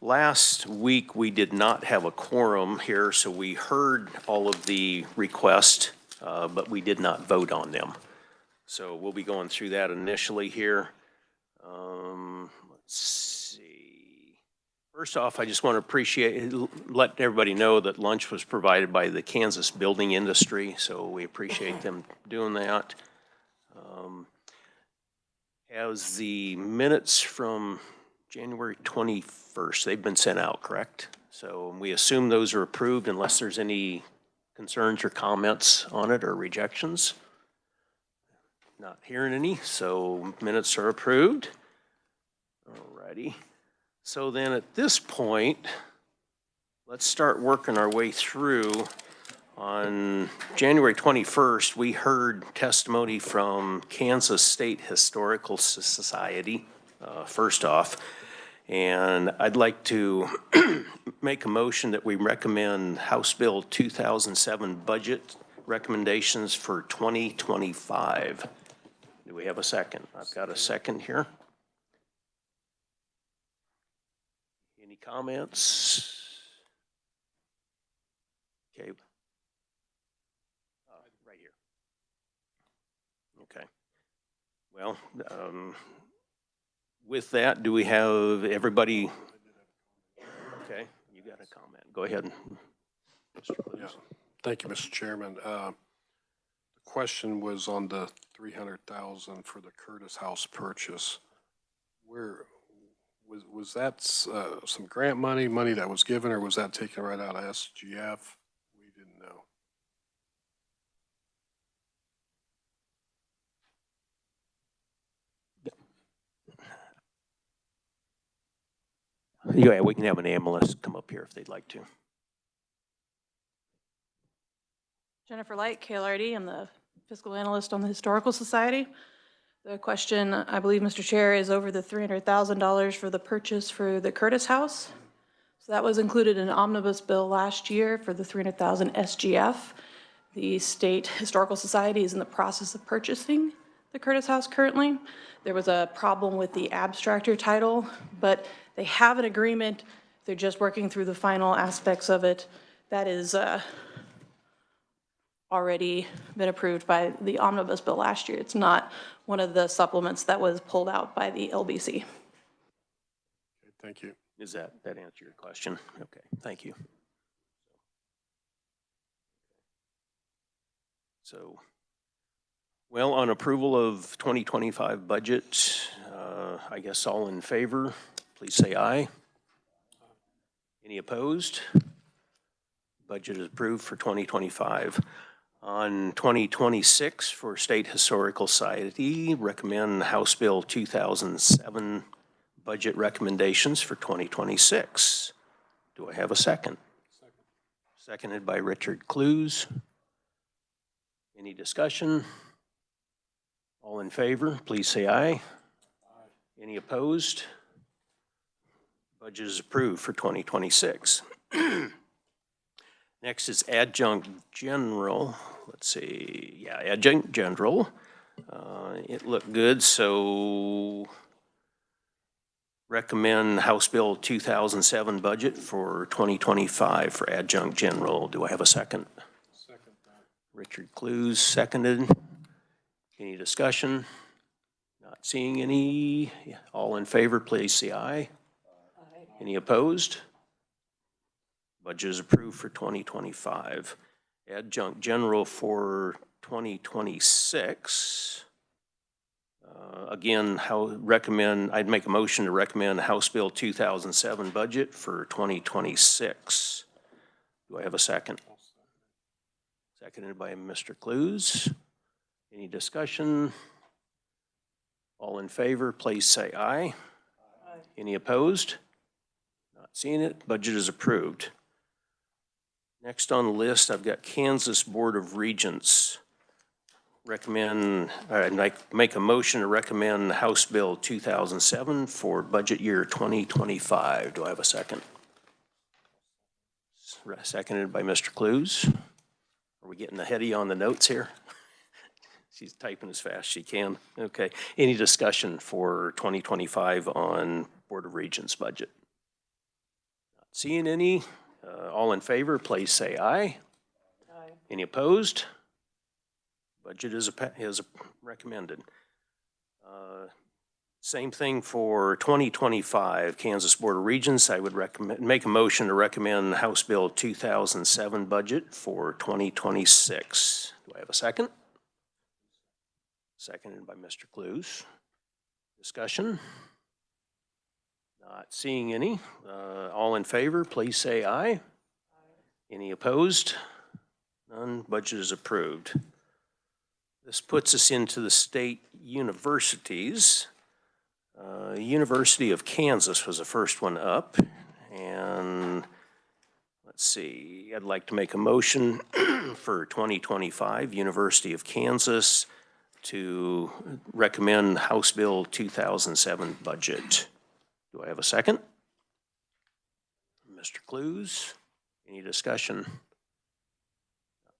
Last week, we did not have a quorum here, so we heard all of the requests, but we did not vote on them. So we'll be going through that initially here. Let's see. First off, I just want to let everybody know that lunch was provided by the Kansas building industry, so we appreciate them doing that. As the minutes from January 21st, they've been sent out, correct? So we assume those are approved unless there's any concerns or comments on it or rejections. Not hearing any, so minutes are approved. Alrighty. So then at this point, let's start working our way through. On January 21st, we heard testimony from Kansas State Historical Society, first off. And I'd like to make a motion that we recommend House Bill 2007 budget recommendations for 2025. Do we have a second? I've got a second here. Any comments? Okay. Right here. Okay. Well, with that, do we have everybody? Okay, you got a comment. Go ahead, Mr. Clues. Yeah. Thank you, Mr. Chairman. The question was on the $300,000 for the Curtis House purchase. Where was that some grant money that was given, or was that taken right out of SGF? We didn't know. Yeah, we can have an analyst come up here if they'd like to. Jennifer Light, KLRD. I'm the fiscal analyst on the Historical Society. The question, I believe, Mr. Chair, is over the $300,000 for the purchase for the Curtis House. So that was included in an omnibus bill last year for the $300,000 SGF. The State Historical Society is in the process of purchasing the Curtis House currently. There was a problem with the abstractor title, but they have an agreement. They're just working through the final aspects of it. That is already been approved by the omnibus bill last year. It's not one of the supplements that was pulled out by the LBC. Okay, thank you. Does that answer your question? Okay, thank you. So, well, on approval of 2025 budget, I guess all in favor, please say aye. Any opposed? Budget is approved for 2025. On 2026 for State Historical Society, recommend House Bill 2007 budget recommendations for 2026. Do I have a second? Seconded by Richard Clues. Any discussion? All in favor, please say aye. Aye. Any opposed? Budget is approved for 2026. Next is adjunct general. Let's see, yeah, adjunct general. It looked good, so recommend House Bill 2007 budget for 2025 for adjunct general. Do I have a second? Second. Richard Clues seconded. Any discussion? Not seeing any. All in favor, please say aye. Aye. Any opposed? Budget is approved for 2025. Adjunct general for 2026. Again, I'd make a motion to recommend House Bill 2007 budget for 2026. Do I have a second? Seconded by Mr. Clues. Any discussion? All in favor, please say aye. Aye. Any opposed? Not seeing it. Budget is approved. Next on the list, I've got Kansas Board of Regents. I'd make a motion to recommend House Bill 2007 for budget year 2025. Do I have a second? Seconded by Mr. Clues. Are we getting ahead of you on the notes here? She's typing as fast as she can. Okay. Any discussion for 2025 on Board of Regents budget? Seeing any, all in favor, please say aye. Aye. Any opposed? Budget is recommended. Same thing for 2025 Kansas Board of Regents. I would make a motion to recommend House Bill 2007 budget for 2026. Do I have a second? Seconded by Mr. Clues. Discussion? Not seeing any. All in favor, please say aye. Aye. Any opposed? None. Budget is approved. This puts us into the state universities. University of Kansas was the first one up. And let's see, I'd like to make a motion for 2025 University of Kansas to recommend House Bill 2007 budget. Do I have a second? Mr. Clues, any discussion? Not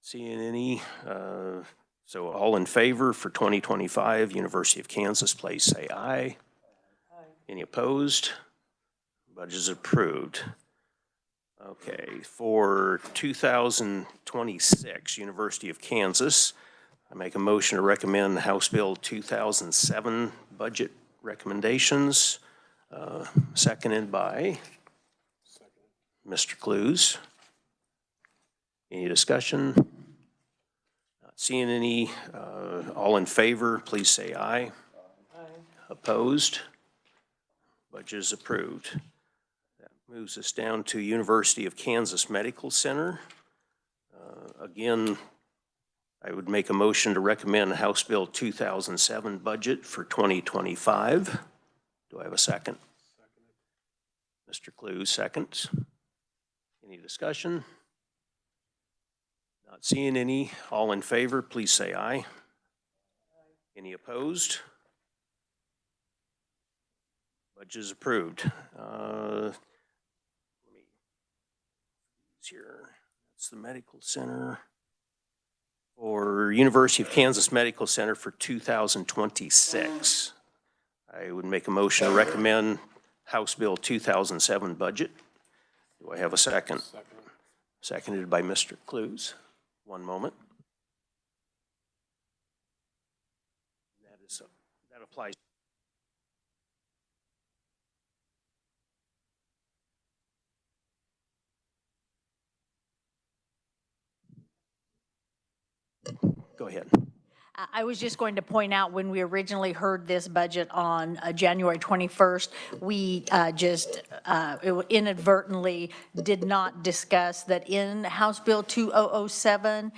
seeing any. So all in favor for 2025 University of Kansas, please say aye. Aye. Any opposed? Budget is approved. Okay, for 2026 University of Kansas, I make a motion to recommend House Bill 2007 budget recommendations, seconded by Mr. Clues. Any discussion? Not seeing any. All in favor, please say aye. Aye. Opposed? Budget is approved. That moves us down to University of Kansas Medical Center. Again, I would make a motion to recommend House Bill 2007 budget for 2025. Do I have a second? Mr. Clues, seconds. Any discussion? Not seeing any. All in favor, please say aye. Any opposed? Budget is approved. Let me here. That's the medical center. For University of Kansas Medical Center for 2026. I would make a motion to recommend House Bill 2007 budget. Do I have a second? Seconded by Mr. Clues. One moment. That applies. Go ahead. I was just going to point out, when we originally heard this budget on January 21st, we inadvertently did not discuss that in House Bill 2007,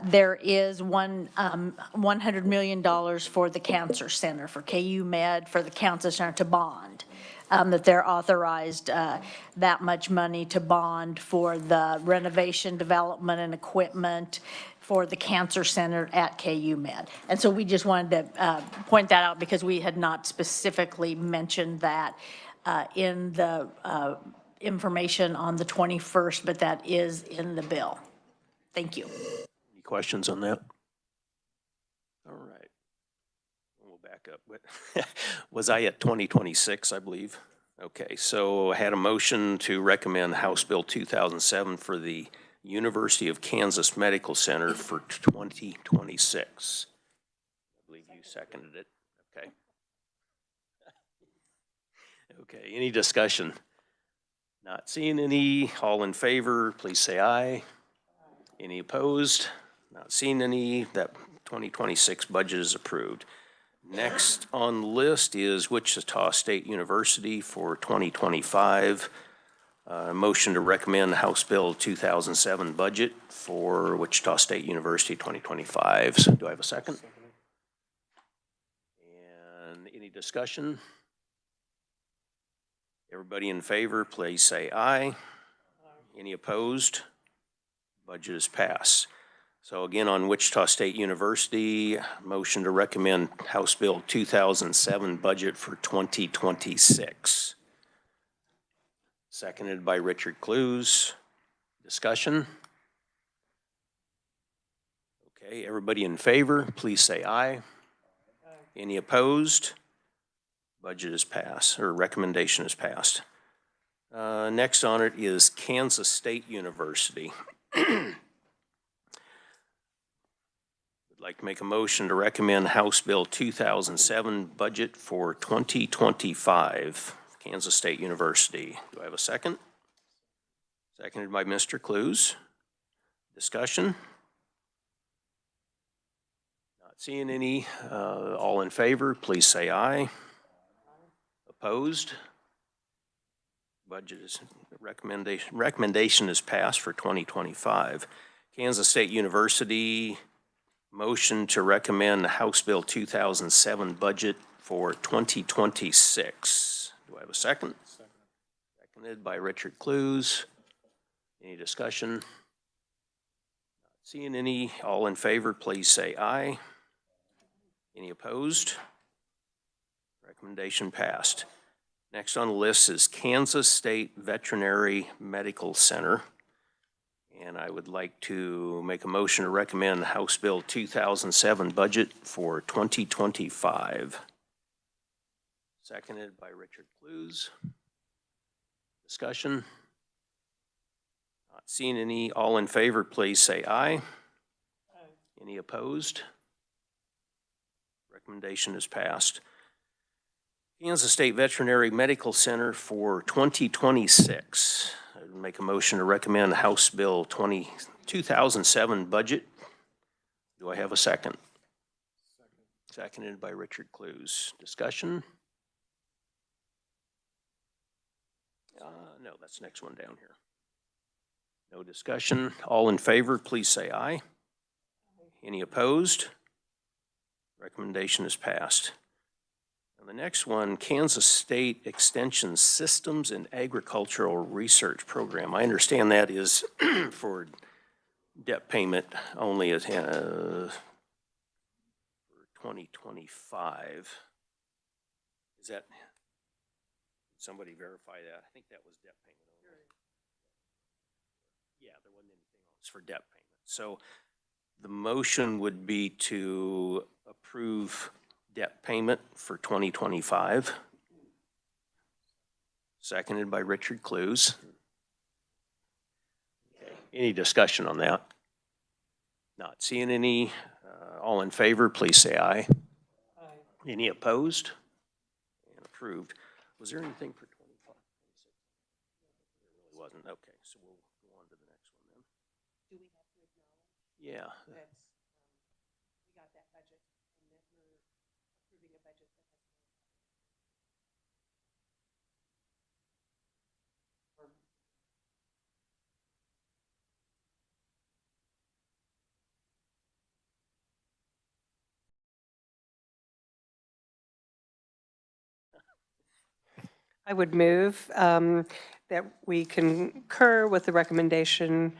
there is $100 million for the Cancer Center, for KU Med, for the Cancer Center to bond. That they're authorized that much money to bond for the renovation, development, and equipment for the Cancer Center at KU Med. And so we just wanted to point that out because we had not specifically mentioned that in the information on the 21st, but that is in the bill. Thank you. Any questions on that? All right. We'll back up. Was I at 2026, I believe? Okay, so I had a motion to recommend House Bill 2007 for the University of Kansas Medical Center for 2026. I believe you seconded it. Okay. Okay, any discussion? Not seeing any. All in favor, please say aye. Any opposed? Not seeing any. That 2026 budget is approved. Next on the list is Wichita State University for 2025. Motion to recommend House Bill 2007 budget for Wichita State University 2025. So do I have a second? And any discussion? Everybody in favor, please say aye. Any opposed? Budget is passed. So again, on Wichita State University, motion to recommend House Bill 2007 budget for 2026. Seconded by Richard Clues. Discussion? Okay, everybody in favor, please say aye. Aye. Any opposed? Budget is passed, or recommendation is passed. Next on it is Kansas State University. Would like to make a motion to recommend House Bill 2007 budget for 2025, Kansas State University. Do I have a second? Seconded by Mr. Clues. Discussion? Not seeing any. All in favor, please say aye. Opposed? Budget is, recommendation is passed for 2025. Kansas State University, motion to recommend House Bill 2007 budget for 2026. Do I have a second? Seconded by Richard Clues. Any discussion? Not seeing any. All in favor, please say aye. Any opposed? Recommendation passed. Next on the list is Kansas State Veterinary Medical Center. And I would like to make a motion to recommend House Bill 2007 budget for 2025. Seconded by Richard Clues. Discussion? Not seeing any. All in favor, please say aye. Aye. Any opposed? Recommendation is passed. Kansas State Veterinary Medical Center for 2026. I would make a motion to recommend House Bill 2007 budget. Do I have a second? Seconded by Richard Clues. Discussion? No, that's the next one down here. No discussion. All in favor, please say aye. Any opposed? Recommendation is passed. The next one, Kansas State Extension Systems and Agricultural Research Program. I understand that is for debt payment only for 2025. Is that, somebody verify that? I think that was debt payment only. Yeah, there wasn't anything else for debt payment. So the motion would be to approve debt payment for 2025. Seconded by Richard Clues. Okay. Any discussion on that? Not seeing any. All in favor, please say aye. Aye. Any opposed? And approved. Was there anything for 25? There really wasn't. Okay, so we'll go on to the next one then. Do we have to acknowledge Yeah. that we got that budget and that we're approving a budget that has I would move that we concur with the recommendation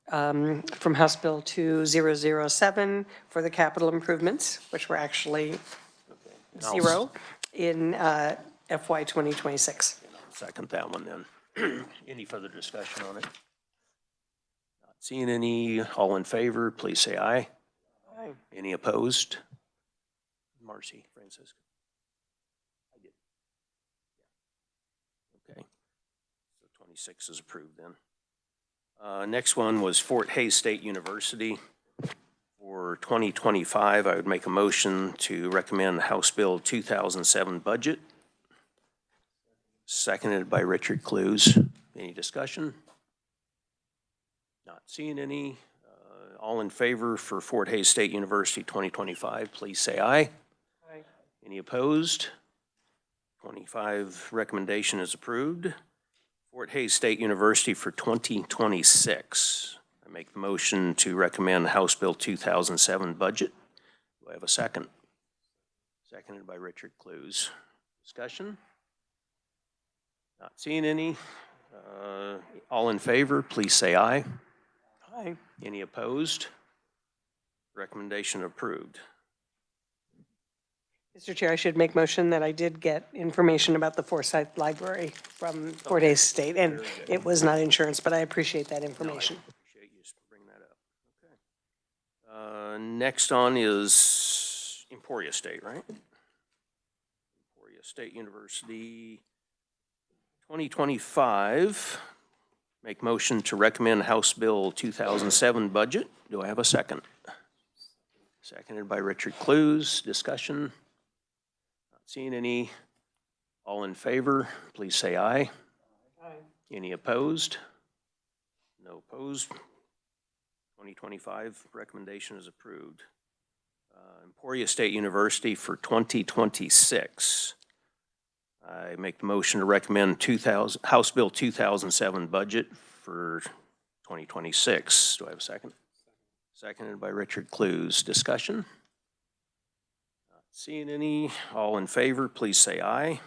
from House Bill 2007 for the capital improvements, which were actually zero in FY 2026. Second that one then. Any further discussion on it? Not seeing any. All in favor, please say aye. Aye. Any opposed? Marcy, Francisco. I did. Yeah. Okay. So 26 is approved then. Next one was Fort Hays State University. For 2025, I would make a motion to recommend House Bill 2007 budget. Seconded by Richard Clues. Any discussion? Not seeing any. All in favor for Fort Hays State University 2025, please say aye. Aye. Any opposed? 25 recommendation is approved. Fort Hays State University for 2026. I make the motion to recommend House Bill 2007 budget. Do I have a second? Seconded by Richard Clues. Discussion? Not seeing any. All in favor, please say aye. Aye. Any opposed? Recommendation approved. Mr. Chair, I should make motion that I did get information about the Forsyth Library from Fort Hays State, and it was not insurance, but I appreciate that information. No, I appreciate you bringing that up. Okay. Next on is Emporia State, right? Emporia State University 2025, make motion to recommend House Bill 2007 budget. Do I have a second? Seconded by Richard Clues. Discussion? Not seeing any. All in favor, please say aye. Aye. Any opposed? No opposed. 2025 recommendation is approved. Emporia State University for 2026. I make the motion to recommend House Bill 2007 budget for 2026. Do I have a second? Seconded by Richard Clues. Discussion? Not seeing any. All in favor, please say aye.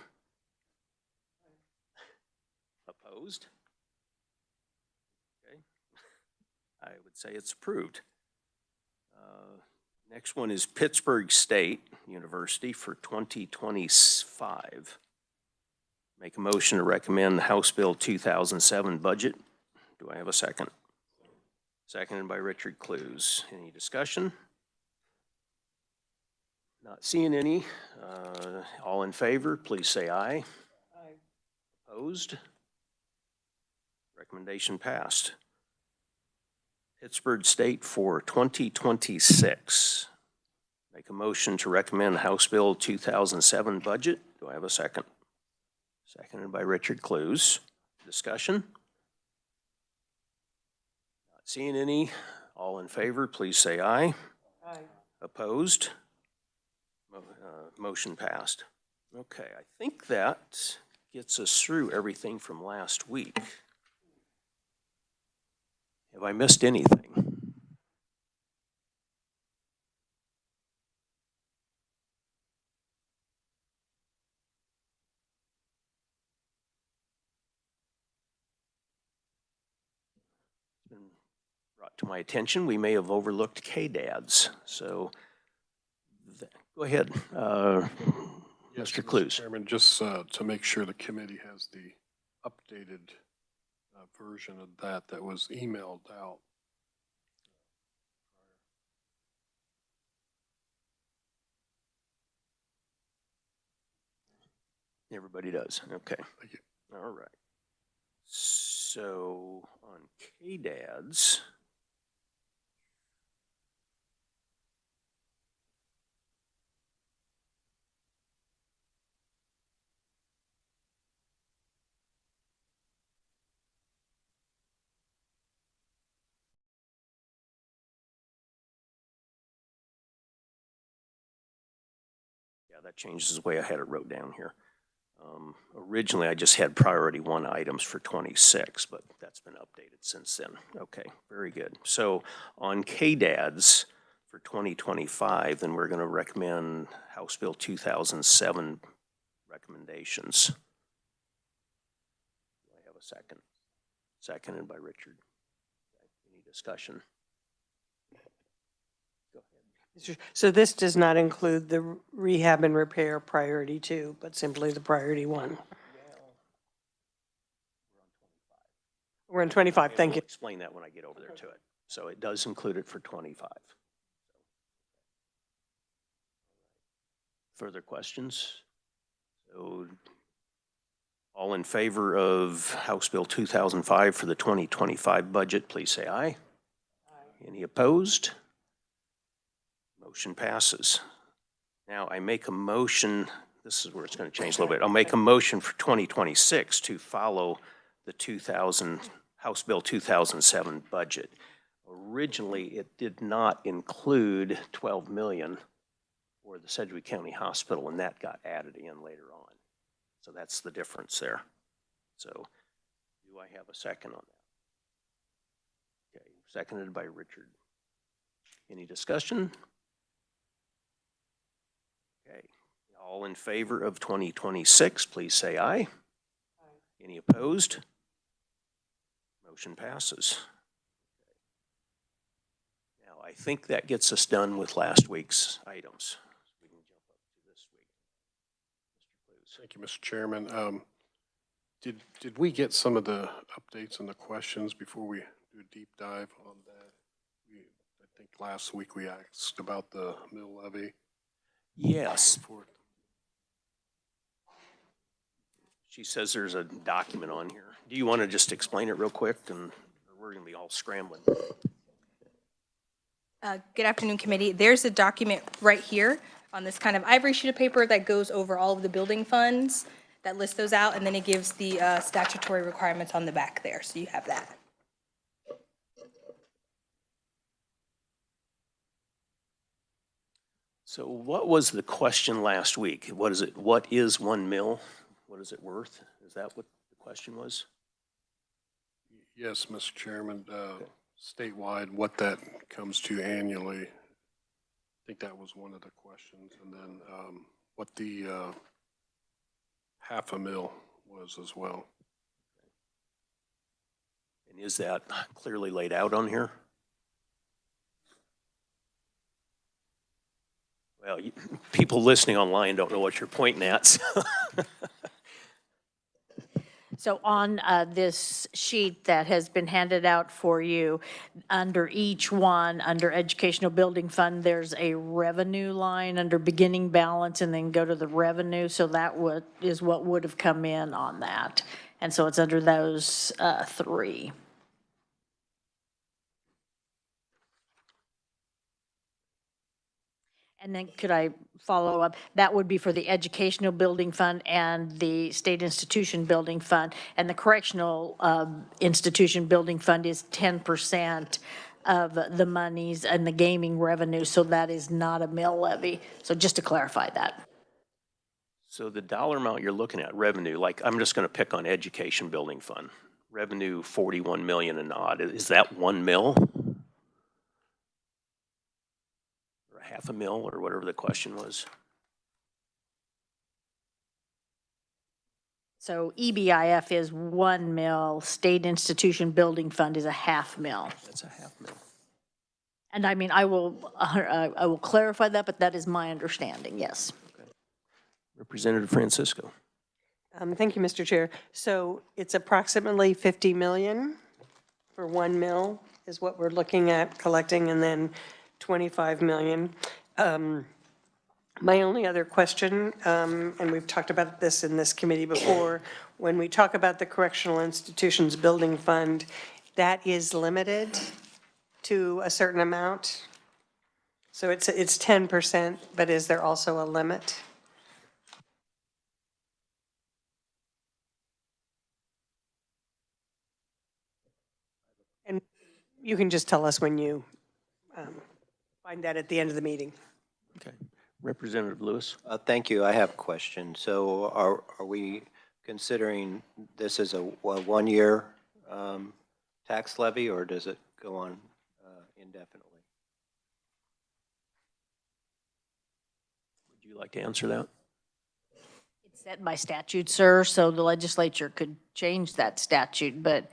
Opposed? Okay. I would say it's approved. Next one is Pittsburgh State University for 2025. Make a motion to recommend House Bill 2007 budget. Do I have a second? Seconded by Richard Clues. Any discussion? Not seeing any. All in favor, please say aye. Aye. Opposed? Recommendation passed. Pittsburgh State for 2026. Make a motion to recommend House Bill 2007 budget. Do I have a second? Seconded by Richard Clues. Discussion? Not seeing any. All in favor, please say aye. Aye. Opposed? Motion passed. Okay, I think that gets us through everything from last week. Have I missed anything? It's been brought to my attention, we may have overlooked KDADs. So go ahead, Yes, Mr. Clues. Chairman, just to make sure the committee has the updated version of that was emailed out. Everybody does. Okay. Thank you. All right. So on KDADs, yeah, that changes the way I had it wrote down here. Originally, I just had priority 1 items for 26, but that's been updated since then. Okay, very good. So on KDADs for 2025, then we're going to recommend House Bill 2007 recommendations. Do I have a second? Seconded by Richard. Okay, any discussion? Go ahead. So this does not include the rehab and repair priority 2, but simply the priority 1. We're in 25, thank you. I'll explain that when I get over there to it. So it does include it for 25. Further questions? So all in favor of House Bill 2005 for the 2025 budget, please say aye. Aye. Any opposed? Motion passes. Now I make a motion, this is where it's going to change a little bit. I'll make a motion for 2026 to follow the House Bill 2007 budget. Originally, it did not include 12 million for the Sedgwick County Hospital, and that got added in later on. So that's the difference there. So do I have a second on that? Okay, seconded by Richard. Any discussion? Okay, all in favor of 2026, please say aye. Aye. Any opposed? Motion passes. Now, I think that gets us done with last week's items. We can jump up to this week. Mr. Clues. Thank you, Mr. Chairman. Did we get some of the updates and the questions before we do a deep dive on that? I think last week we asked about the mill levy. Yes. She says there's a document on here. Do you want to just explain it real quick, and we're going to be all scrambling? Good afternoon, committee. There's a document right here on this kind of ivory sheet of paper that goes over all of the building funds that lists those out, and then it gives the statutory requirements on the back there, so you have that. So what was the question last week? What is it? What is 1 mil? What is it worth? Is that what the question was? Yes, Mr. Chairman, statewide, what that comes to annually. I think that was one of the questions. And then what the $500,000 was as well. And is that clearly laid out on here? Well, people listening online don't know what you're pointing at, so. So on this sheet that has been handed out for you, under each one, under Educational Building Fund, there's a revenue line under beginning balance, and then go to the revenue. So that is what would have come in on that. And so it's under those three. And then could I follow up? That would be for the Educational Building Fund and the State Institution Building Fund. And the Correctional Institution Building Fund is 10% of the monies and the gaming revenue, so that is not a mill levy. So just to clarify that. So the dollar amount you're looking at, revenue, like I'm just going to pick on Education Building Fund. Revenue 41 million and odd. Is that 1 mil? Or $500,000 or whatever the question was? So EBIF is 1 mil, State Institution Building Fund is a $500,000. That's a $500,000. And I mean, I will clarify that, but that is my understanding, yes. Okay. Representative Francisco. Thank you, Mr. Chair. So it's approximately 50 million for 1 mil is what we're looking at collecting, and then 25 million. My only other question, and we've talked about this in this committee before, when we talk about the Correctional Institutions Building Fund, that is limited to a certain amount. So it's 10%, but is there also a limit? And you can just tell us when you find that at the end of the meeting. Okay. Representative Lewis. Thank you. I have a question. So are we considering this as a one-year tax levy, or does it go on indefinitely? Would you like to answer that? It's set by statute, sir, so the legislature could change that statute, but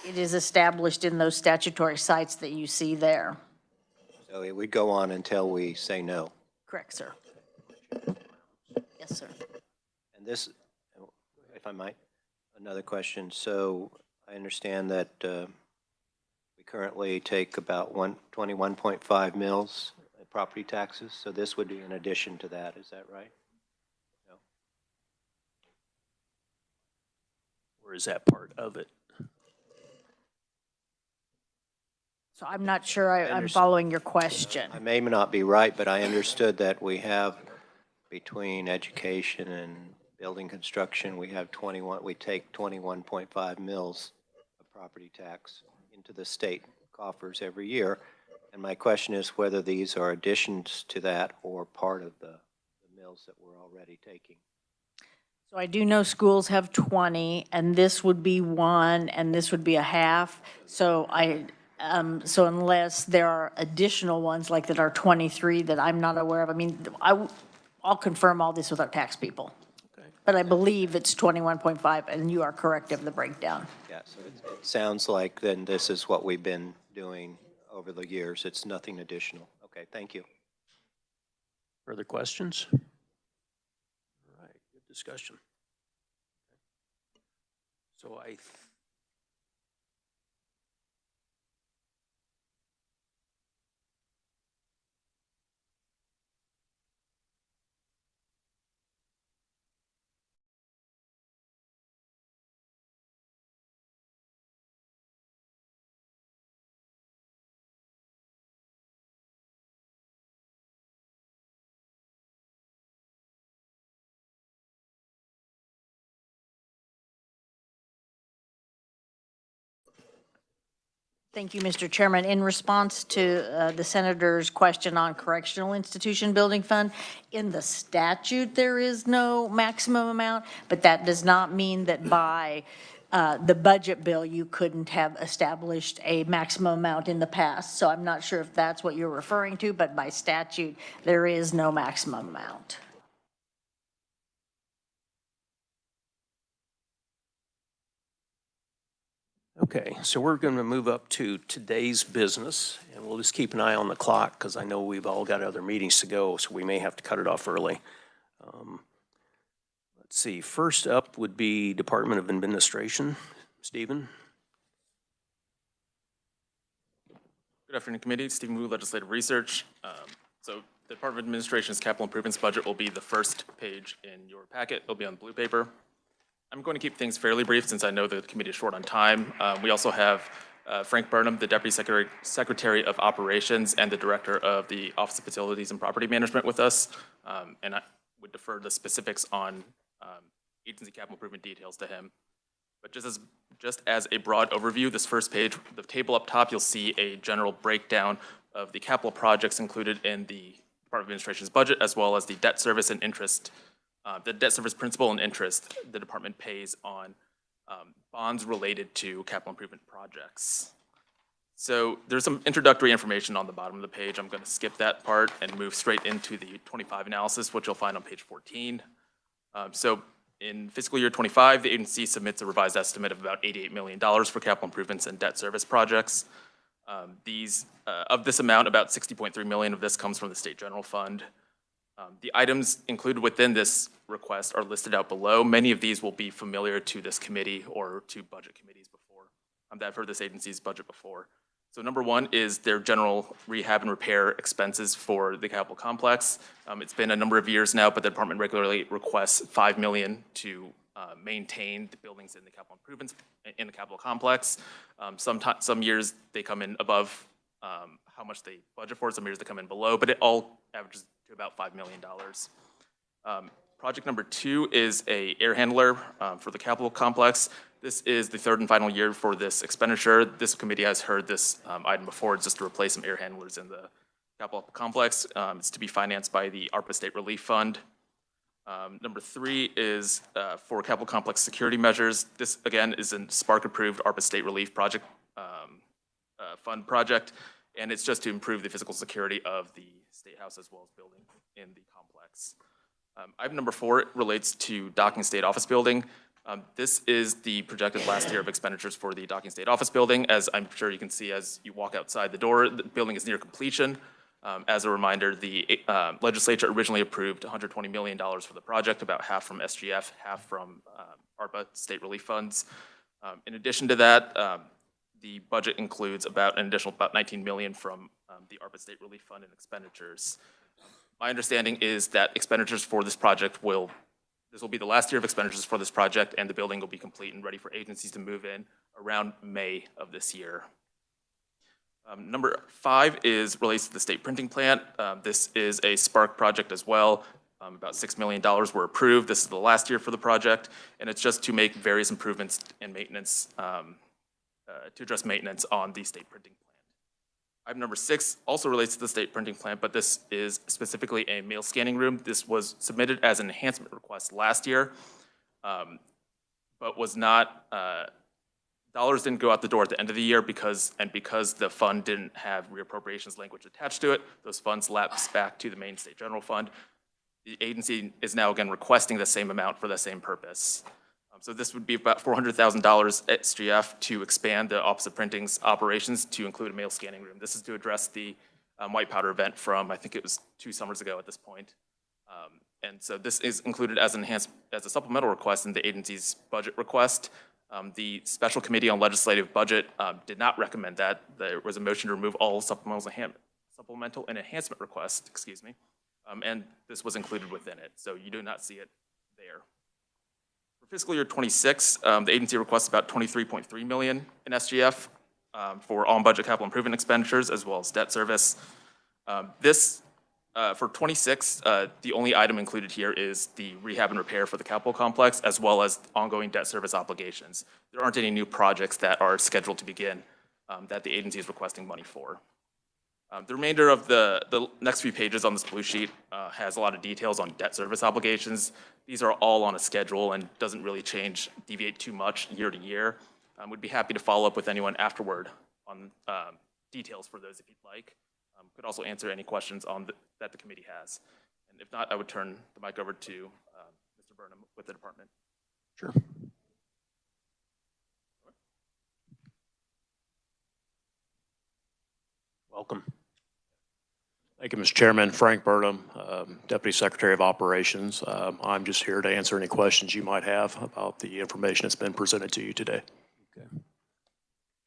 it is established in those statutory sites that you see there. So it would go on until we say no. Correct, sir. Yes, sir. And this, if I might, another question. So I understand that we currently take about 21.5 mils in property taxes. So this would be in addition to that. Is that right? No. Or is that part of it? So I'm not sure I'm following your question. I may not be right, but I understood that we have, between education and building construction, we take 21.5 mils of property tax into the state coffers every year. And my question is whether these are additions to that or part of the mills that we're already taking. So I do know schools have 20, and this would be 1, and this would be a half. So so unless there are additional ones like that are 23 that I'm not aware of, I mean, I'll confirm all this with our tax people. Okay. But I believe it's 21.5, and you are correct of the breakdown. Yeah, so it sounds like then this is what we've been doing over the years. It's nothing additional. Okay, thank you. Further questions? All right, good discussion. So I Thank you, Mr. Chairman. In response to the senator's question on correctional institution building fund, in the statute, there is no maximum amount, but that does not mean that by the budget bill, you couldn't have established a maximum amount in the past. So I'm not sure if that's what you're referring to, but by statute, there is no maximum amount. Okay, so we're going to move up to today's business, and we'll just keep an eye on the clock because I know we've all got other meetings to go, so we may have to cut it off early. Let's see, first up would be Department of Administration. Stephen? Good afternoon, committee. Stephen Wu, Legislative Research. So the Department of Administration's capital improvements budget will be the first page in your packet. It'll be on blue paper. I'm going to keep things fairly brief since I know the committee is short on time. We also have Frank Burnham, the Deputy Secretary of Operations and the Director of the Office of Facilities and Property Management with us. And I would defer the specifics on agency capital improvement details to him. But just as a broad overview, this first page, the table up top, you'll see a general breakdown of the capital projects included in the Department of Administration's budget, as well as the debt service and interest, the debt service principal and interest the department pays on bonds related to capital improvement projects. So there's some introductory information on the bottom of the page. I'm going to skip that part and move straight into the 25 analysis, which you'll find on page 14. So in fiscal year 25, the agency submits a revised estimate of about $88 million for capital improvements and debt service projects. Of this amount, about $60.3 million of this comes from the State General Fund. The items included within this request are listed out below. Many of these will be familiar to this committee or to budget committees before, that have heard this agency's budget before. So number one is their general rehab and repair expenses for the capital complex. It's been a number of years now, but the department regularly requests $5 million to maintain the buildings in the capital improvements in the capital complex. Some years they come in above how much they budget for, some years they come in below, but it all averages to about $5 million. Project number two is a air handler for the capital complex. This is the third and final year for this expenditure. This committee has heard this item before. It's just to replace some air handlers in the capital complex. It's to be financed by the ARPA State Relief Fund. Number three is for capital complex security measures. This, again, is a Spark-approved ARPA State Relief Project Fund project, and it's just to improve the physical security of the State House as well as building in the complex. Item number four relates to Docking State Office Building. This is the projected last year of expenditures for the Docking State Office Building. As I'm sure you can see as you walk outside the door, the building is near completion. As a reminder, the legislature originally approved $120 million for the project, about half from SGF, half from ARPA state relief funds. In addition to that, the budget includes about an additional about $19 million from the ARPA state relief fund and expenditures. My understanding is that expenditures for this project this will be the last year of expenditures for this project, and the building will be complete and ready for agencies to move in around May of this year. Number five relates to the state printing plant. This is a Spark project as well. About $6 million were approved. This is the last year for the project, and it's just to make various improvements and maintenance, to address maintenance on the state printing plant. Item number six also relates to the state printing plant, but this is specifically a mail scanning room. This was submitted as an enhancement request last year, but was not, dollars didn't go out the door at the end of the year because the fund didn't have reappropriations language attached to it. Those funds lapsed back to the main state general fund. The agency is now again requesting the same amount for the same purpose. So this would be about $400,000 SGF to expand the Office of Printing's operations to include a mail scanning room. This is to address the white powder event from, I think it was 2 summers ago at this point. And so this is included as a supplemental request in the agency's budget request. The Special Committee on Legislative Budget did not recommend that. There was a motion to remove all supplemental and enhancement requests, and this was included within it. So you do not see it there. For fiscal year 26, the agency requests about $23.3 million in SGF for on-budget capital improvement expenditures as well as debt service. For 26, the only item included here is the rehab and repair for the capital complex as well as ongoing debt service obligations. There aren't any new projects that are scheduled to begin that the agency is requesting money for. The remainder of the next few pages on this blue sheet has a lot of details on debt service obligations. These are all on a schedule and doesn't really deviate too much year to year. We'd be happy to follow up with anyone afterward on details for those if you'd like. Could also answer any questions that the committee has. And if not, I would turn the mic over to Mr. Burnham with the department. Sure. Welcome. Thank you, Mr. Chairman. Frank Burnham, Deputy Secretary of Operations. I'm just here to answer any questions you might have about the information that's been presented to you today. Okay.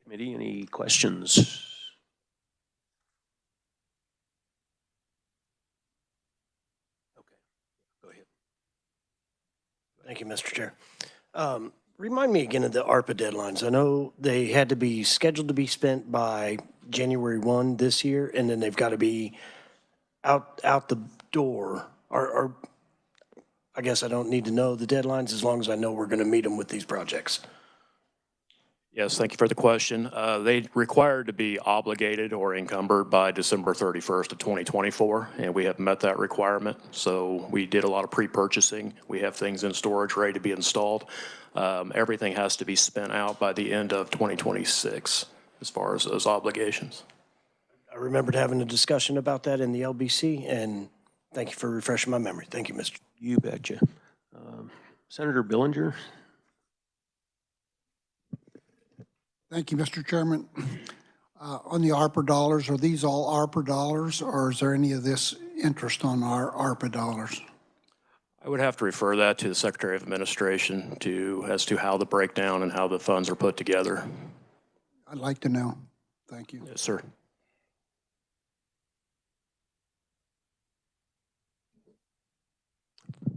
Committee, any questions? Okay, go ahead. Thank you, Mr. Chair. Remind me again of the ARPA deadlines. I know they had to be scheduled to be spent by January 1 this year, and then they've got to be out the door. Or I guess I don't need to know the deadlines as long as I know we're going to meet them with these projects. Yes, thank you for the question. They required to be obligated or encumbered by December 31st of 2024, and we have met that requirement. So we did a lot of pre-purchasing. We have things in storage ready to be installed. Everything has to be spent out by the end of 2026 as far as those obligations. I remembered having a discussion about that in the LBC, and thank you for refreshing my memory. Thank you, Mr. You betcha. Senator Billinger. Thank you, Mr. Chairman. On the ARPA dollars, are these all ARPA dollars, or is there any of this interest on our ARPA dollars? I would have to refer that to the Secretary of Administration as to how the breakdown and how the funds are put together. I'd like to know. Thank you. Yes, sir.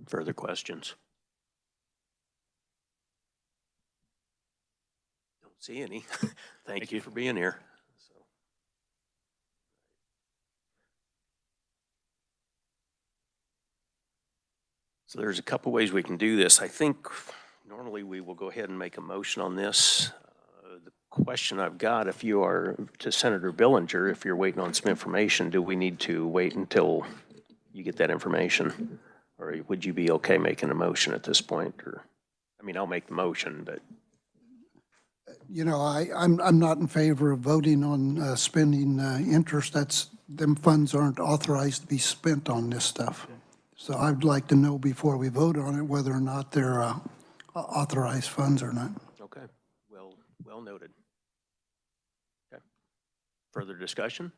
Further questions? Don't see any. Thank you for being here. So there's a couple ways we can do this. I think normally we will go ahead and make a motion on this. The question I've got, if you are, to Senator Billinger, if you're waiting on some information, do we need to wait until you get that information? Or would you be okay making a motion at this point? Or, I mean, I'll make the motion, but. You know, I'm not in favor of voting on spending interest. Them funds aren't authorized to be spent on this stuff. So I'd like to know before we vote on it whether or not they're authorized funds or not. Okay, well noted. Okay, further discussion?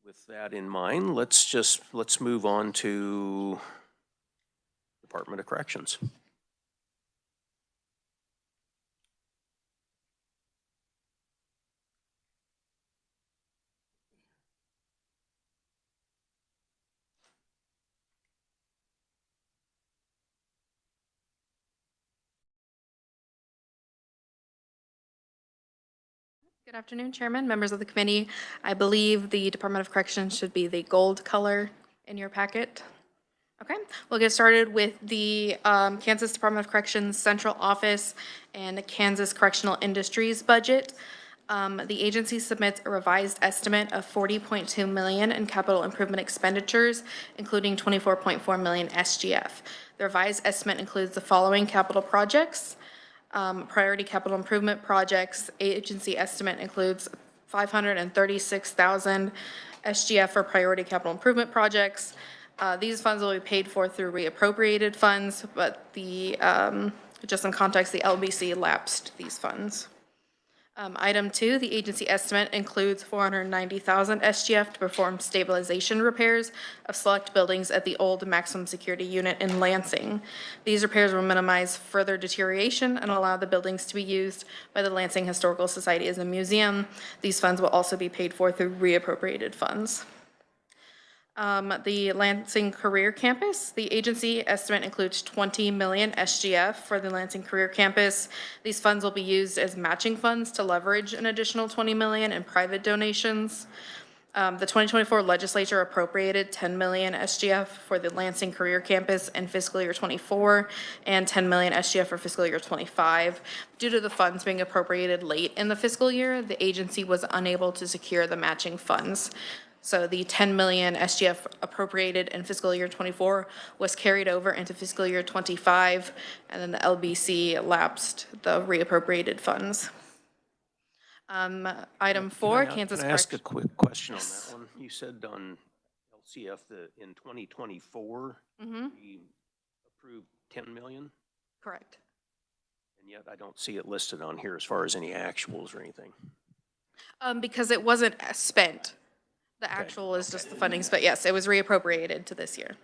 With that in mind, let's move on to Department of Corrections. Good afternoon, Chairman, members of the committee. I believe the Department of Corrections should be the gold color in your packet. Okay, we'll get started with the Kansas Department of Corrections Central Office and Kansas Correctional Industries budget. The agency submits a revised estimate of $40.2 million in capital improvement expenditures, including $24.4 million SGF. The revised estimate includes the following capital projects. Priority capital improvement projects, agency estimate includes $536,000 SGF for priority capital improvement projects. These funds will be paid for through reappropriated funds, but just in context, the LBC lapsed these funds. Item 2, the agency estimate includes $490,000 SGF to perform stabilization repairs of select buildings at the old maximum security unit in Lansing. These repairs will minimize further deterioration and allow the buildings to be used by the Lansing Historical Society as a museum. These funds will also be paid for through reappropriated funds. The Lansing Career Campus, the agency estimate includes $20 million SGF for the Lansing Career Campus. These funds will be used as matching funds to leverage an additional $20 million in private donations. The 2024 legislature appropriated 10 million SGF for the Lansing Career Campus in fiscal year '24 and 10 million SGF for fiscal year '25. Due to the funds being appropriated late in the fiscal year, the agency was unable to secure the matching funds. So the 10 million SGF appropriated in fiscal year '24 was carried over into fiscal year '25, and then the LBC lapsed the reappropriated funds. Item 4, Kansas Can I ask a Correctional. quick question on that one? You said on LCF that in 2024, we approved 10 million, Correct. and yet I don't see it listed on here as far as any actuals or anything. Because it wasn't spent. The actual is just the fundings, but yes, it was reappropriated to this year.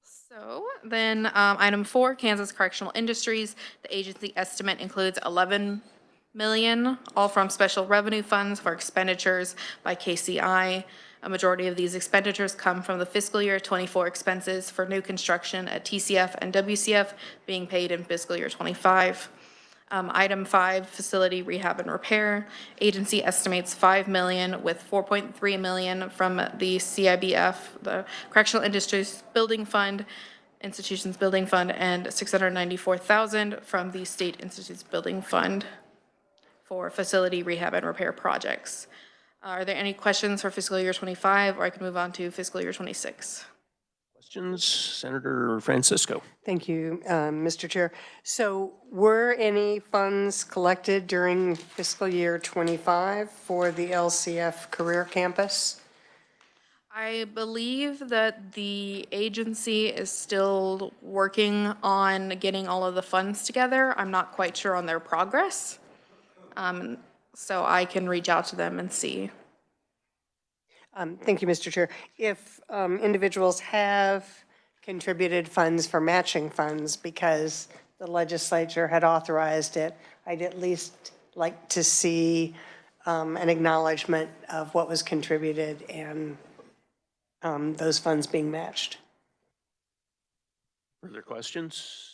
So then, item 4, Kansas Correctional Industries. The agency estimate includes 11 million, all from special revenue funds for expenditures by KCI. A majority of these expenditures come from the fiscal year '24 expenses for new construction at TCF and WCF being paid in fiscal year '25. Item 5, facility rehab and repair. Agency estimates 5 million with 4.3 million from the CIBF, the Correctional Industries Building Fund, Institutions Building Fund, and 694,000 from the State Institutes Building Fund for facility rehab and repair projects. Are there any questions for fiscal year '25, or I can move on to fiscal year '26? Questions, Senator Francisco? Thank you, Mr. Chair. So were any funds collected during fiscal year '25 for the LCF Career Campus? I believe that the agency is still working on getting all of the funds together. I'm not quite sure on their progress. So I can reach out to them and see. Thank you, Mr. Chair. If individuals have contributed funds for matching funds because the legislature had authorized it, I'd at least like to see an acknowledgement of what was contributed and those funds being matched. Further questions?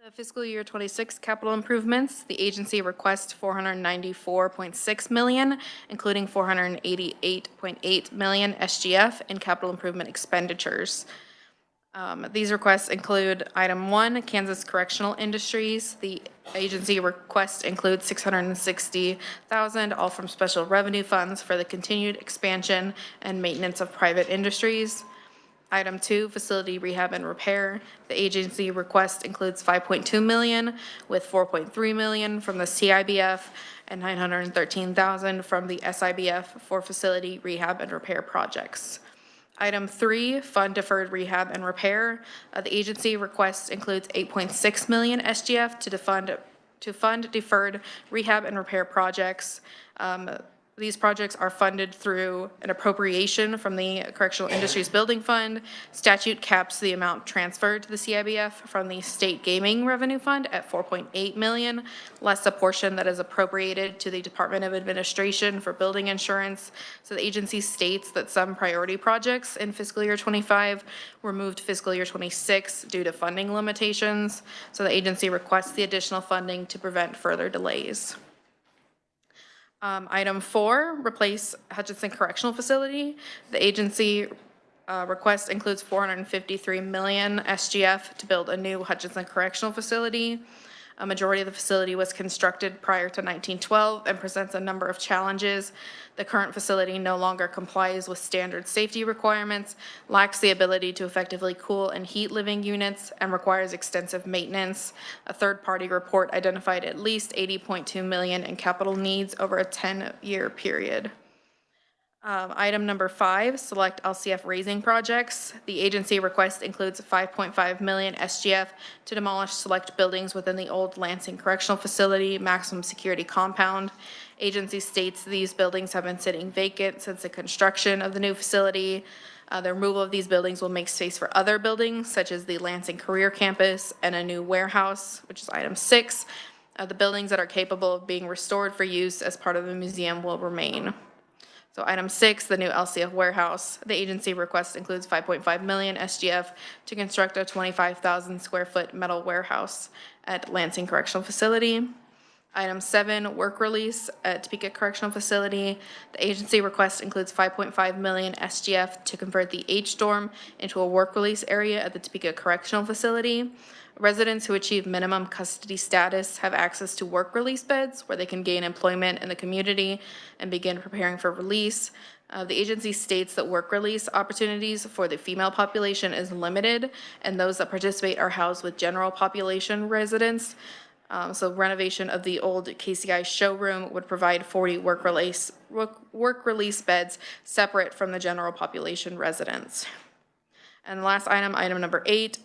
The fiscal year '26 capital improvements, the agency requests 494.6 million, including 488.8 million SGF in capital improvement expenditures. These requests include item 1, Kansas Correctional Industries. The agency request includes 660,000, all from special revenue funds for the continued expansion and maintenance of private industries. Item 2, facility rehab and repair. The agency request includes 5.2 million with 4.3 million from the CIBF and 913,000 from the SIBF for facility rehab and repair projects. Item 3, fund deferred rehab and repair. The agency request includes 8.6 million SGF to fund deferred rehab and repair projects. These projects are funded through an appropriation from the Correctional Industries Building Fund. Statute caps the amount transferred to the CIBF from the State Gaming Revenue Fund at 4.8 million, less a portion that is appropriated to the Department of Administration for building insurance. So the agency states that some priority projects in fiscal year '25 were moved to fiscal year '26 due to funding limitations. So the agency requests the additional funding to prevent further delays. Item 4, replace Hutchinson Correctional Facility. The agency request includes 453 million SGF to build a new Hutchinson Correctional Facility. A majority of the facility was constructed prior to 1912 and presents a number of challenges. The current facility no longer complies with standard safety requirements, lacks the ability to effectively cool and heat living units, and requires extensive maintenance. A third-party report identified at least 80.2 million in capital needs over a 10-year period. Item number 5, select LCF raising projects. The agency request includes 5.5 million SGF to demolish select buildings within the old Lansing Correctional Facility maximum security compound. Agency states these buildings have been sitting vacant since the construction of the new facility. The removal of these buildings will make space for other buildings, such as the Lansing Career Campus and a new warehouse, which is item 6. The buildings that are capable of being restored for use as part of the museum will remain. So item 6, the new LCF warehouse. The agency request includes 5.5 million SGF to construct a 25,000 square foot metal warehouse at Lansing Correctional Facility. Item 7, work release at Topeka Correctional Facility. The agency request includes 5.5 million SGF to convert the H-dorm into a work release area at the Topeka Correctional Facility. Residents who achieve minimum custody status have access to work release beds where they can gain employment in the community and begin preparing for release. The agency states that work release opportunities for the female population is limited, and those that participate are housed with general population residents. So renovation of the old KCI showroom would provide 40 work release beds separate from the general population residents. And the last item, item number 8,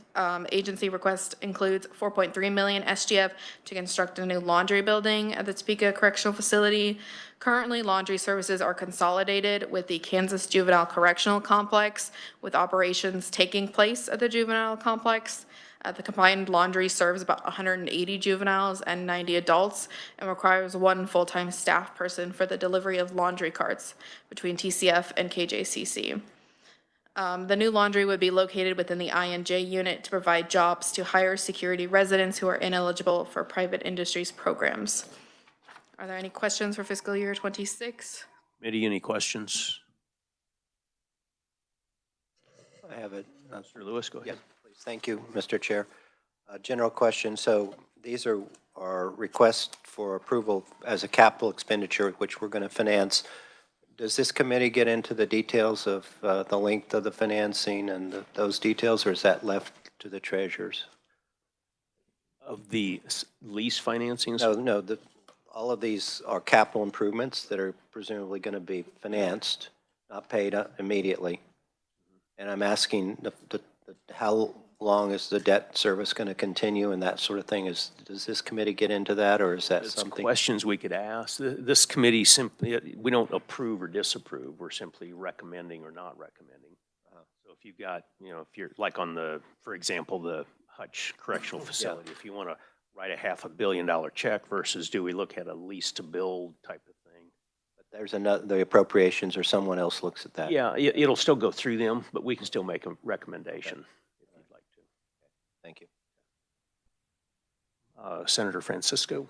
agency request includes 4.3 million SGF to construct a new laundry building at the Topeka Correctional Facility. Currently, laundry services are consolidated with the Kansas Juvenile Correctional Complex, with operations taking place at the juvenile complex. The combined laundry serves about 180 juveniles and 90 adults and requires 1 full-time staff person for the delivery of laundry carts between TCF and KJCC. The new laundry would be located within the I&J unit to provide jobs to higher security residents who are ineligible for private industries programs. Are there any questions for fiscal year 26? Committee, any questions? I have it. Mr. Lewis, go ahead. Yes, please. Thank you, Mr. Chair. General question. So these are our requests for approval as a capital expenditure, which we're going to finance. Does this committee get into the details of the length of the financing and those details, or is that left to the treasurers? Of the lease financings? No, all of these are capital improvements that are presumably going to be financed, not paid immediately. And I'm asking how long is the debt service going to continue and that sort of thing? Does this committee get into that, or is that It's something? questions we could ask. This committee simply, we don't approve or disapprove. We're simply recommending or not recommending. So if you've got, if you're like on for example, the Hutch Correctional Facility, if you want to write a $500 million check versus do we look at a lease to build type of thing. But there's the appropriations, or someone else looks at that? Yeah, it'll still go through them, but we can still make a recommendation if you'd like to. Thank you. Senator Francisco.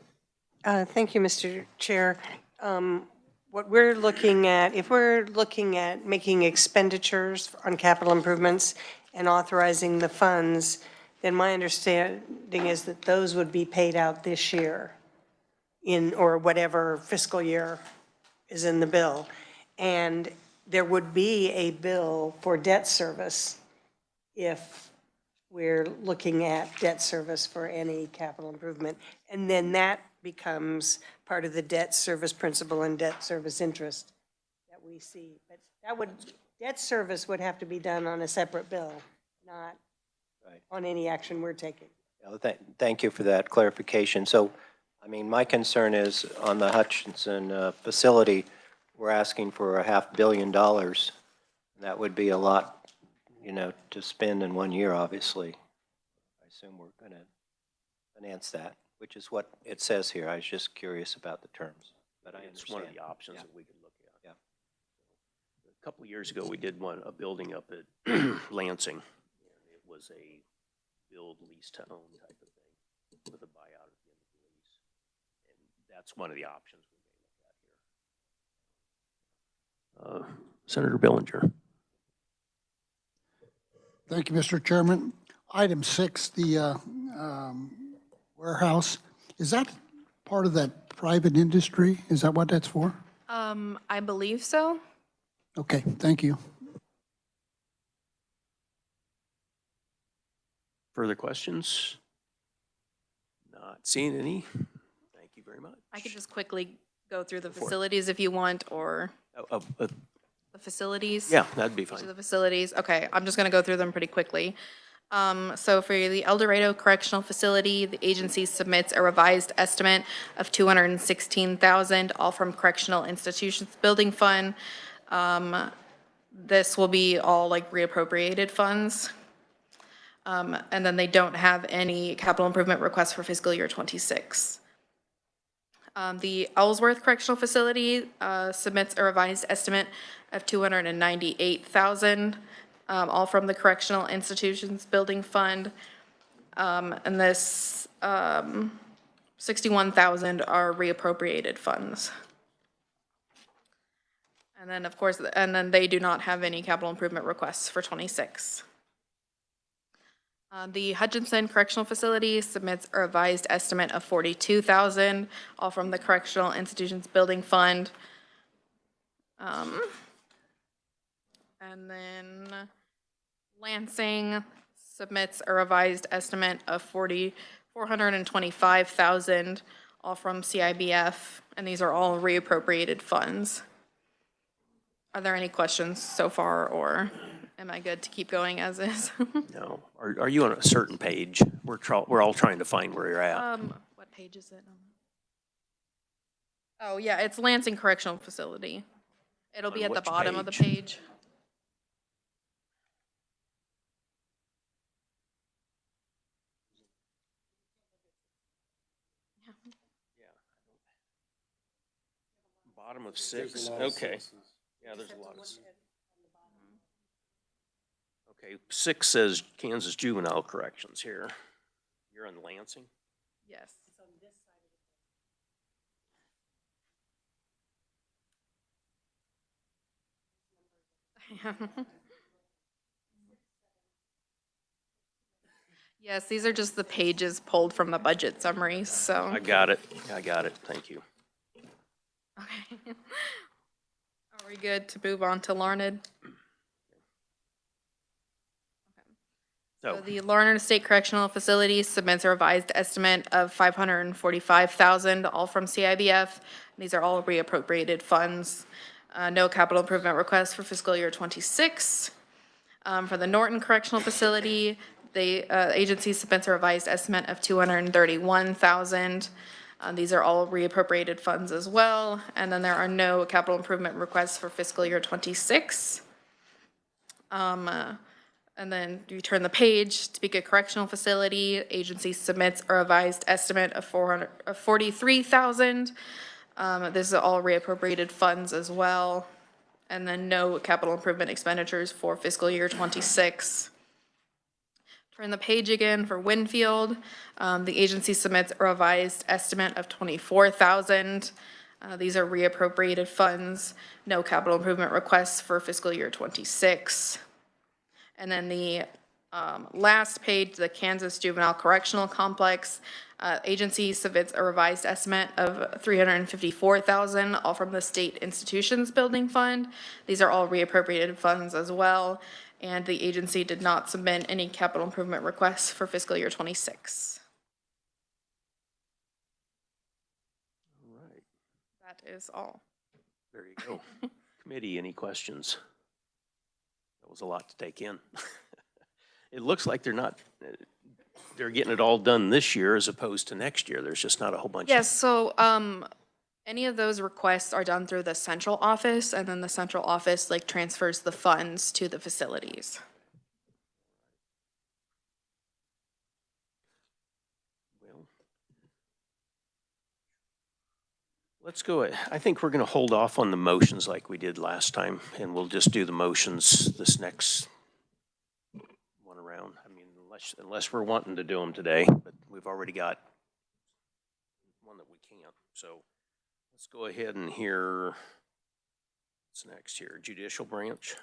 Thank you, Mr. Chair. What we're looking at, if we're looking at making expenditures on capital improvements and authorizing the funds, then my understanding is that those would be paid out this year or whatever fiscal year is in the bill. And there would be a bill for debt service if we're looking at debt service for any capital improvement. And then that becomes part of the debt service principal and debt service interest that we see. But debt service would have to be done on a separate bill, not on any action we're taking. Thank you for that clarification. So, I mean, my concern is on the Hutchinson facility, we're asking for $500 million. That would be a lot, to spend in 1 year, obviously. I assume we're going to finance that, which is what it says here. I was just curious about the terms, but I understand. It's one of the options that we could look at. Yeah. A couple of years ago, we did a building up at Lansing. And it was a build, lease to own type of thing with a buyout at the end of the lease. And that's one of the options we may look at here. Senator Billinger. Thank you, Mr. Chairman. Item 6, the warehouse, is that part of that private industry? Is that what that's for? I believe so. Okay, thank you. Further questions? Not seeing any. Thank you very much. I could just quickly go through the facilities if you want, or the facilities. Yeah, that'd be Each fine. of the facilities. Okay, I'm just going to go through them pretty quickly. So for the El Dorado Correctional Facility, the agency submits a revised estimate of $216,000, all from Correctional Institutions Building Fund. This will be all like reappropriated funds. And then they don't have any capital improvement requests for fiscal year 26. The Ellsworth Correctional Facility submits a revised estimate of $298,000, all from the Correctional Institutions Building Fund. And this 61,000 are reappropriated funds. And then, of course, and then they do not have any capital improvement requests for 26. The Hutchinson Correctional Facility submits a revised estimate of 42,000, all from the Correctional Institutions Building Fund. And then Lansing submits a revised estimate of 425,000, all from CIBF, and these are all reappropriated funds. Are there any questions so far, or am I good to keep going as is? No. Are you on a certain page? We're all trying to find where you're at. What page is it? Oh, yeah, it's Lansing Correctional Facility. It'll be On at the which bottom of the page? page. Bottom of 6, okay. Yeah, there's a lot of. Okay, 6 says Kansas Juvenile Corrections here. You're on Lansing? Yes. Yes, these are just the pages pulled from the budget summary, so. I got it, thank you. Okay. Are we good to move on to Larned? So the Larned State Correctional Facility submits a revised estimate of 545,000, all from CIBF. These are all reappropriated funds. No capital improvement requests for fiscal year 26. For the Norton Correctional Facility, the agency submits a revised estimate of 231,000. These are all reappropriated funds as well. And then there are no capital improvement requests for fiscal year 26. And then you turn the page, Topeka Correctional Facility, agency submits a revised estimate of 43,000. This is all reappropriated funds as well. And then no capital improvement expenditures for fiscal year 26. Turn the page again for Winfield. The agency submits a revised estimate of 24,000. These are reappropriated funds. No capital improvement requests for fiscal year 26. And then the last page, the Kansas Juvenile Correctional Complex, agency submits a revised estimate of 354,000, all from the State Institutions Building Fund. These are all reappropriated funds as well, and the agency did not submit any capital improvement requests for fiscal year 26. All right, That is all. there you go. Committee, any questions? That was a lot to take in. It looks like they're getting it all done this year as opposed to next year. There's just not a whole bunch. Yes, so any of those requests are done through the central office, and then the central office like transfers the funds to the facilities. Well, let's go. I think we're going to hold off on the motions like we did last time, and we'll just do the motions this next one around. I mean, unless we're wanting to do them today, but we've already got one that we can't. So let's go ahead and hear what's next here. Judicial branch.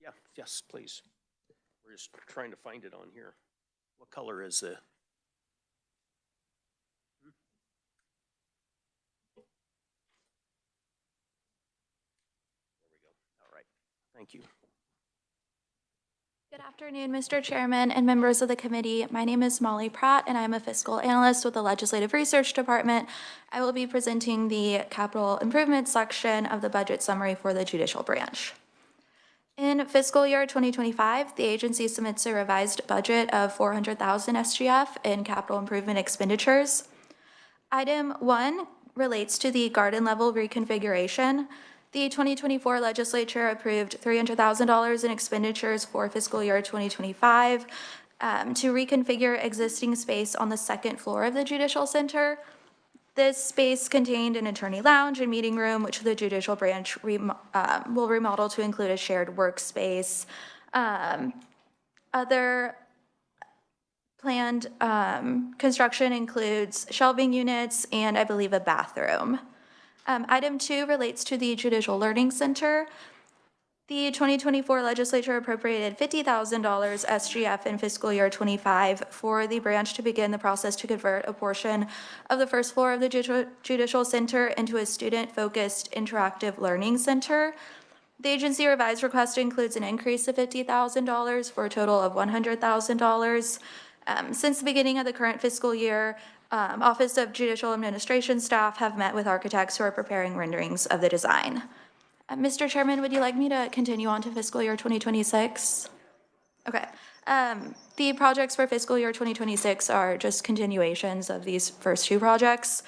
Yeah, yes, please. We're just trying to find it on here. What color is the? There we go. All right. Thank you. Good afternoon, Mr. Chairman and members of the committee. My name is Molly Pratt, and I'm a fiscal analyst with the Legislative Research Department. I will be presenting the capital improvement section of the budget summary for the judicial branch. In fiscal year 2025, the agency submits a revised budget of 400,000 SGF in capital improvement expenditures. Item 1 relates to the garden level reconfiguration. The 2024 legislature approved $300,000 in expenditures for fiscal year 2025 to reconfigure existing space on the second floor of the Judicial Center. This space contained an attorney lounge and meeting room, which the judicial branch will remodel to include a shared workspace. Other planned construction includes shelving units and I believe a bathroom. Item 2 relates to the Judicial Learning Center. The 2024 legislature appropriated $50,000 SGF in fiscal year 25 for the branch to begin the process to convert a portion of the first floor of the Judicial Center into a student-focused interactive learning center. The agency revised request includes an increase of $50,000 for a total of $100,000. Since the beginning of the current fiscal year, Office of Judicial Administration staff have met with architects who are preparing renderings of the design. Mr. Chairman, would you like me to continue on to fiscal year 2026? Okay. The projects for fiscal year 2026 are just continuations of these first two projects.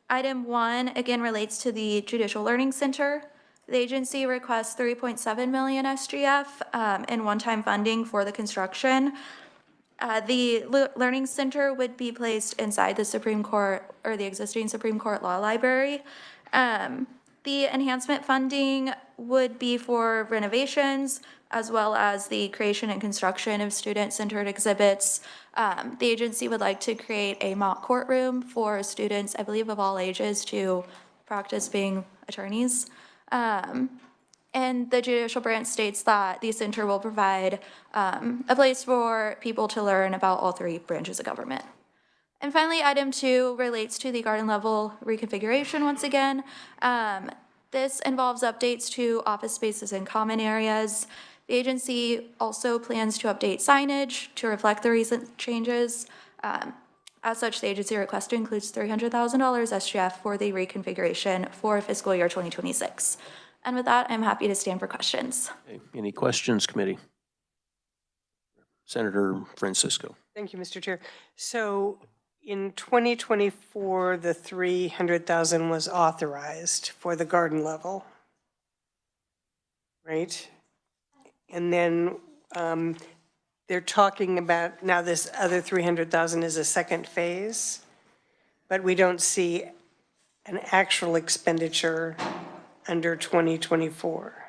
Item 1, again, relates to the Judicial Learning Center. The agency requests 3.7 million SGF in one-time funding for the construction. The Learning Center would be placed inside the Supreme Court or the existing Supreme Court Law Library. The enhancement funding would be for renovations as well as the creation and construction of student-centered exhibits. The agency would like to create a mock courtroom for students, I believe of all ages, to practice being attorneys. And the judicial branch states that the center will provide a place for people to learn about all three branches of government. And finally, item 2 relates to the garden level reconfiguration once again. This involves updates to office spaces and common areas. The agency also plans to update signage to reflect the recent changes. As such, the agency request includes $300,000 SGF for the reconfiguration for fiscal year 2026. And with that, I'm happy to stand for questions. Okay. Any questions, committee? Senator Francisco. Thank you, Mr. Chair. So in 2024, the 300,000 was authorized for the garden level, right? And then they're talking about now this other 300,000 is a second phase, but we don't see an actual expenditure under 2024.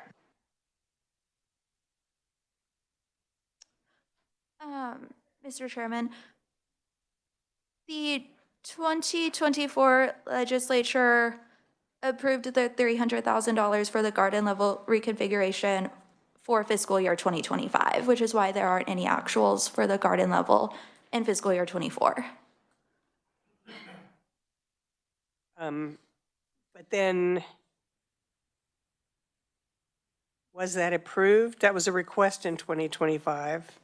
Mr. Chairman, the 2024 legislature approved the $300,000 for the garden level reconfiguration for fiscal year 2025, which is why there aren't any actuals for the garden level in fiscal year 24. But then, was that approved? That was a request in 2025.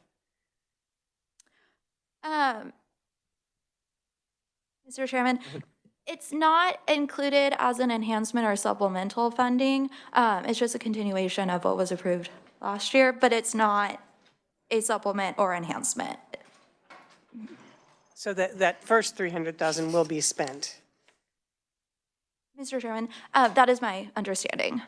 Mr. Chairman, it's not included as an enhancement or supplemental funding. It's just a continuation of what was approved last year, but it's not a supplement or enhancement. So that first 300,000 will be spent. Mr. Chairman, that is my understanding.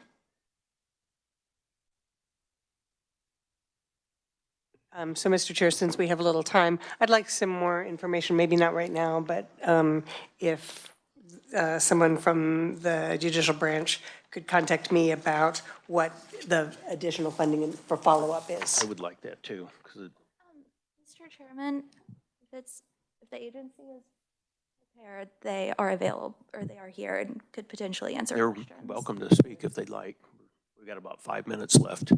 So, Mr. Chair, since we have a little time, I'd like some more information, maybe not right now, but if someone from the judicial branch could contact me about what the additional funding for follow-up is. I would like that too. Mr. Chairman, if the agency is prepared, they are available, or they are here and could potentially answer They're questions. welcome to speak if they'd like. We've got about 5 minutes left.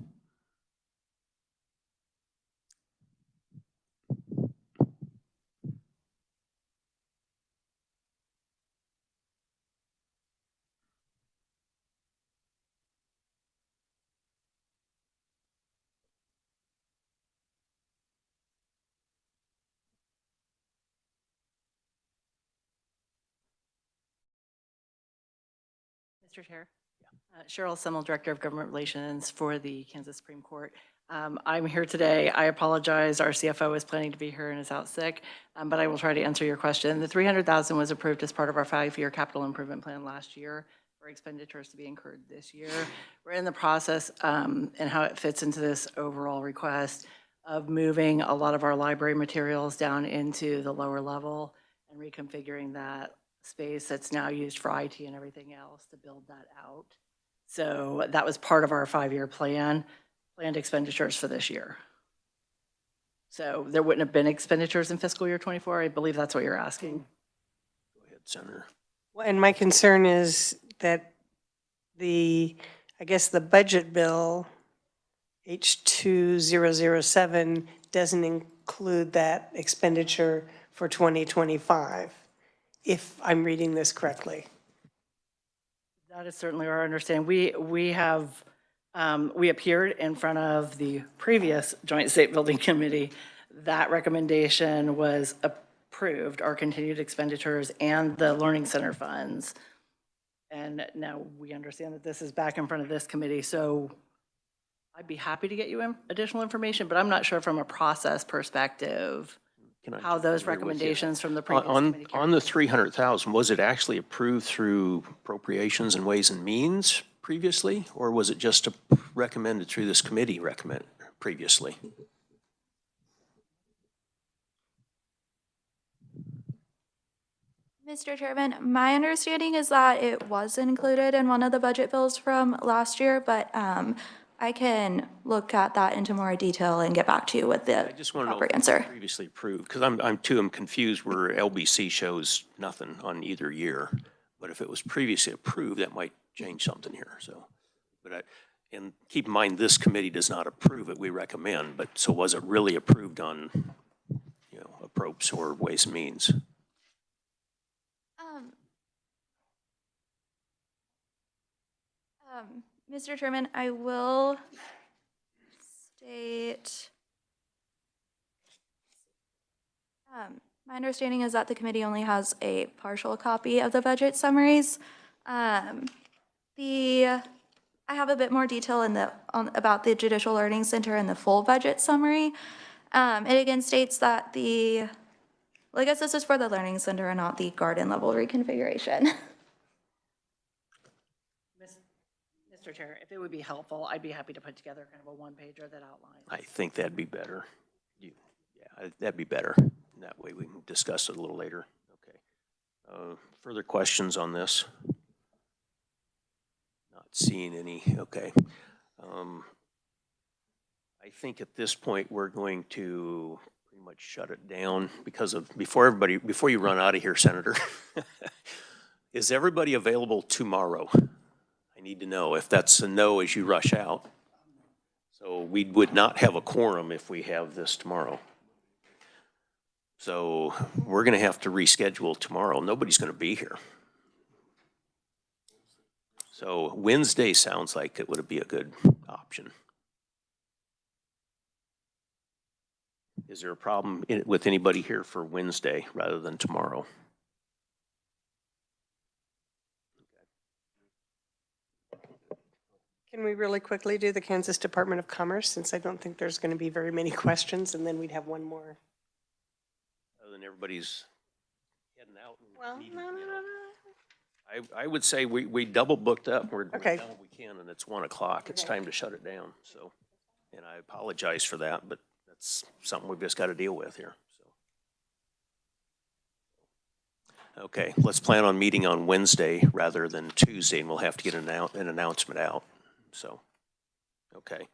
Mr. Chair. Cheryl Semmel, Director of Government Relations for the Kansas Supreme Court. I'm here today. I apologize. Our CFO is planning to be here and is out sick, but I will try to answer your question. The $300,000 was approved as part of our 5-year capital improvement plan last year for expenditures to be incurred this year. We're in the process and how it fits into this overall request of moving a lot of our library materials down into the lower level and reconfiguring that space that's now used for IT and everything else to build that out. So that was part of our 5-year planned expenditures for this year. So there wouldn't have been expenditures in fiscal year '24. I believe that's what you're asking. Go ahead, Senator. Well, and my concern is that I guess the budget bill, H2007, doesn't include that expenditure for 2025, if I'm reading this correctly. That is certainly our understanding. We appeared in front of the previous Joint State Building Committee. That recommendation was approved, our continued expenditures and the Learning Center funds. And now we understand that this is back in front of this committee, so I'd be happy to get you additional information, but I'm not sure from a process perspective how those recommendations from the previous committee. On the 300,000, was it actually approved through appropriations and Ways and Means previously, or was it just recommended through this committee previously? Mr. Chairman, my understanding is that it was included in one of the budget bills from last year, but I can look at that into more detail and get back to you with the I just want to know proper if it was answer. previously approved, because I'm confused where LBC shows nothing on either year. But if it was previously approved, that might change something here, so. And keep in mind, this committee does not approve it, we recommend, but so was it really approved on, appropes or Ways and Means? Mr. Chairman, I will state, my understanding is that the committee only has a partial copy of the budget summaries. I have a bit more detail about the Judicial Learning Center and the full budget summary. It again states that well, I guess this is for the Learning Center and not the garden level reconfiguration. Mr. Chair, if it would be helpful, I'd be happy to put together kind of a one-pager that outlines. I think that'd be better. Yeah, that'd be better. That way we can discuss it a little later. Okay. Further questions on this? Not seeing any. Okay. I think at this point we're going to pretty much shut it down because before you run out of here, Senator, is everybody available tomorrow? I need to know if that's a no as you rush out. So we would not have a quorum if we have this tomorrow. So we're going to have to reschedule tomorrow. Nobody's going to be here. So Wednesday sounds like it would be a good option. Is there a problem with anybody here for Wednesday rather than tomorrow? Can we really quickly do the Kansas Department of Commerce, since I don't think there's going to be very many questions, and then we'd have one more. Other than everybody's heading out. Well, no. I would say we double booked up. We're Okay. done what we can, and it's 1 o'clock. It's time to shut it down. So, and I apologize for that, but that's something we've just got to deal with here. So, okay, let's plan on meeting on Wednesday rather than Tuesday, and we'll have to get an announcement out. So, okay.